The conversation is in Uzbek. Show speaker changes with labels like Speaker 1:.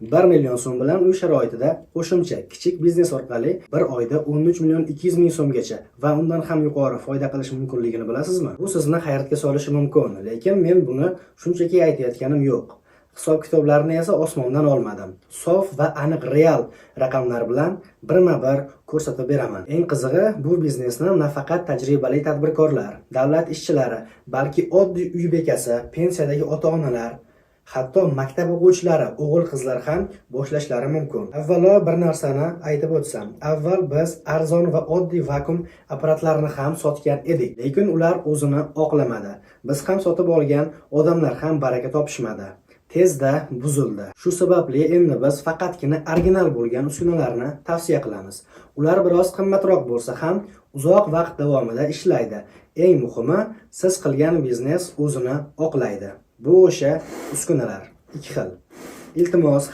Speaker 1: 1 million so'm bilan uy sharoitida qo'shimcha kichik biznes orqali bir oyda 13 million 200 ming so'mgacha va undan ham yuqori foyda qilish mumkinligini bilasizmi? Bu sizni hayratga solishi mumkin, lekin men buni shunchaki aytayotganim yo'q. Hisob-kitoblarni esa osmondan olmadim. Sof va aniq real raqamlar bilan birma-bir ko'rsatib beraman. Eng qizig'i, bu biznesni nafaqat tajribali tadbirkorlar, davlat ishchilari, balki oddiy uy bekasi, pensiyadagi ota-onalar, hatto maktab o'quvchilari, o'g'il-qizlar ham boshlashlari mumkin. Avvalo bir narsani aytib o'tsam, avval biz arzon va oddiy vakuum apparatlarini ham sotgan edik, lekin ular o'zini oqlamadi. Biz ham sotib olgan odamlar ham baraka topishmadi. Tezda buzildi. Shu sababli endi biz faqatgina original bo'lgan uskunalarni tavsiya qilamiz. Ular biroz qimmatroq bo'lsa ham uzoq vaqt davomida ishlaydi. Eng muhimi, siz qilgan biznes o'zini oqlaydi. Bu o'sha uskunalar 2 xil. Iltimos